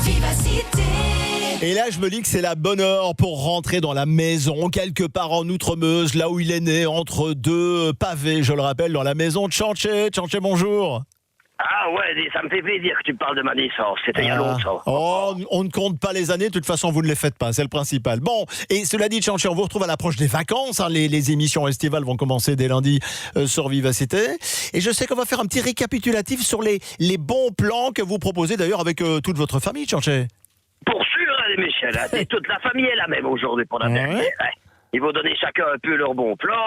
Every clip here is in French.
Vivacité. Et là, je me dis que c'est la bonne heure pour rentrer dans la maison, quelque part en Outre-Meuse, là où il est né, entre deux pavés, je le rappelle, dans la maison de Chanché. Chanché, bonjour. Ah ouais, ça me fait plaisir que tu me parles de ma naissance, c'était il y a longtemps. Oh, on ne compte pas les années, de toute façon, vous ne les faites pas, c'est le principal. Bon, et cela dit, Chanché, on vous retrouve à l'approche des vacances. Les émissions estivales vont commencer dès lundi sur Vivacité. Et je sais qu'on va faire un petit récapitulatif sur les bons plans que vous proposez d'ailleurs avec toute votre famille, Chanché. Pour sûr, hein, les Michel, hein, et toute la famille est la même aujourd'hui pour la dernière. Hein. Ils vont donner chacun un peu leur bon plan.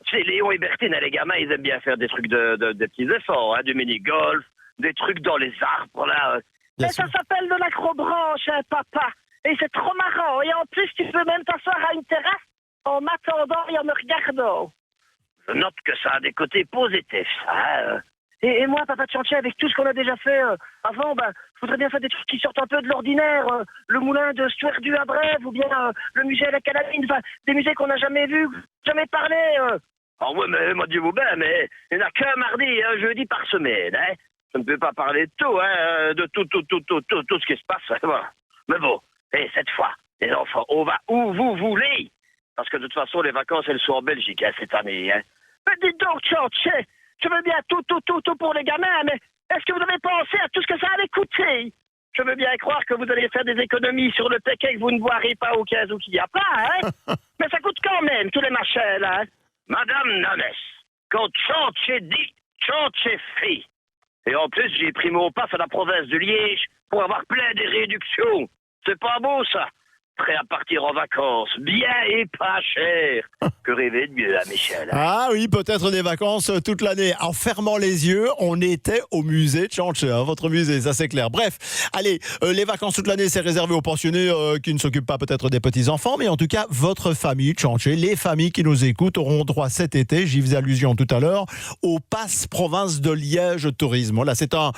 C'est Léon et Bertine, hein, les gamins, ils aiment bien faire des trucs des petits efforts, hein, du mini-golf, des trucs dans les arbres, là. Mais ça s'appelle de l'acrobranche, hein, papa. Et c'est trop marrant. Et en plus, tu peux même t'asseoir à une terrasse en m'attendant et en me regardant. Je note que ça a des côtés positifs, hein. Et moi, papa Chanché, avec tout ce qu'on a déjà fait avant, je voudrais bien faire des trucs qui sortent un peu de l'ordinaire. Le moulin de Stuart du à Brève, ou bien le musée à la Calamine, des musées qu'on n'a jamais vus, jamais parlé. Ah ouais, mais moi, Dieu vous bien, mais il n'y en a qu'un mardi, un jeudi par semaine, hein. Je ne peux pas parler de tout, hein, de tout ce qui se passe, hein, voilà. Mais bon, et cette fois, les enfants, on va où vous voulez. Parce que de toute façon, les vacances, elles sont en Belgique, hein, cette année, hein. Mais dites donc, Chanché, je veux bien tout pour les gamins, mais est-ce que vous avez pensé à tout ce que ça allait coûter? Je veux bien croire que vous allez faire des économies sur le paquet que vous ne boirez pas au cas où qu'il n'y a pas, hein. Mais ça coûte quand même, tous les machins, là. Hein? Madame Nanès, quand Chanché dit, Chanché fait. Et en plus, j'ai pris mon passe à la province de Liège pour avoir plein de réductions. C'est pas beau, ça. Prêt à partir en vacances, bien et pas cher. Que rêver de mieux, hein, Michel? Ah oui, peut-être des vacances toute l'année. En fermant les yeux, on était au musée de Chanché, hein, votre musée, ça c'est clair. Bref, allez, les vacances toute l'année, c'est réservé aux pensionnés qui ne s'occupent pas peut-être des petits-enfants, mais en tout cas, votre famille, Chanché, les familles qui nous écoutent auront droit cet été, j'y faisais allusion tout à l'heure, au Pass Province de Liège Tourisme. Voilà, c'est un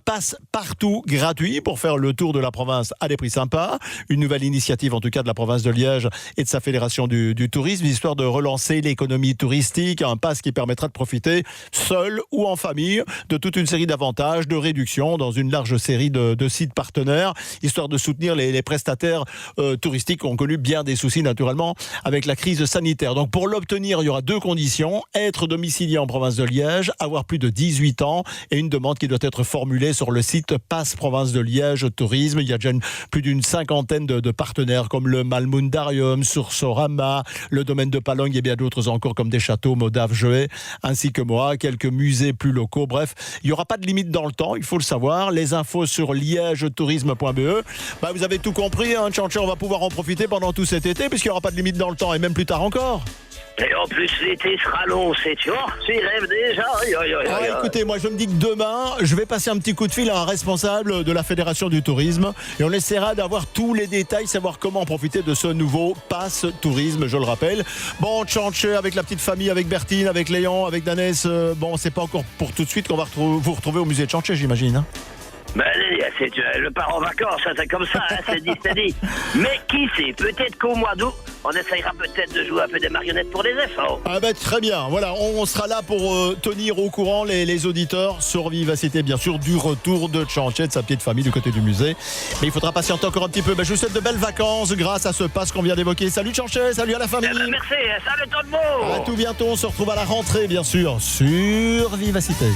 pass partout gratuit pour faire le tour de la province à des prix sympas. Une nouvelle initiative en tout cas de la province de Liège et de sa fédération du tourisme, histoire de relancer l'économie touristique, un pass qui permettra de profiter seul ou en famille de toute une série d'avantages, de réductions dans une large série de sites partenaires, histoire de soutenir les prestataires touristiques qui ont connu bien des soucis naturellement avec la crise sanitaire. Donc pour l'obtenir, il y aura deux conditions: être domicilié en province de Liège, avoir plus de 18 ans et une demande qui doit être formulée sur le site Pass Province de Liège Tourisme. Il y a déjà plus d'une cinquantaine de partenaires comme le Malmundarium, Sursorama, le domaine de Palogne et bien d'autres encore comme des châteaux, Modave, Joët, ainsi que moi, quelques musées plus locaux. Bref, il n'y aura pas de limite dans le temps, il faut le savoir. Les infos sur liègetourisme.be. Vous avez tout compris, hein, Chanché, on va pouvoir en profiter pendant tout cet été puisqu'il n'y aura pas de limite dans le temps et même plus tard encore. Et en plus, l'été sera long, c'est tu vois, tu y rêves déjà. Écoutez, moi je me dis que demain, je vais passer un petit coup de fil à un responsable de la Fédération du tourisme et on essaiera d'avoir tous les détails, savoir comment profiter de ce nouveau pass tourisme, je le rappelle. Bon, Chanché, avec la petite famille, avec Bertine, avec Léon, avec Danès, c'est pas encore pour tout de suite qu'on va vous retrouver au musée de Chanché, j'imagine, hein. Le part en vacances, hein, c'est comme ça, hein, c'est dit. Mais qui sait, peut-être qu'au mois d'août, on essayera peut-être de jouer un peu des marionnettes pour les enfants. Très bien, voilà, on sera là pour tenir au courant les auditeurs sur Vivacité, bien sûr, du retour de Chanché, de sa petite famille du côté du musée. Mais il faudra patienter encore un petit peu. Je vous souhaite de belles vacances grâce à ce pass qu'on vient d'évoquer. Salut Chanché, salut à la famille. Merci, salut tout le monde. À tout bientôt, on se retrouve à la rentrée, bien sûr, sur Vivacité.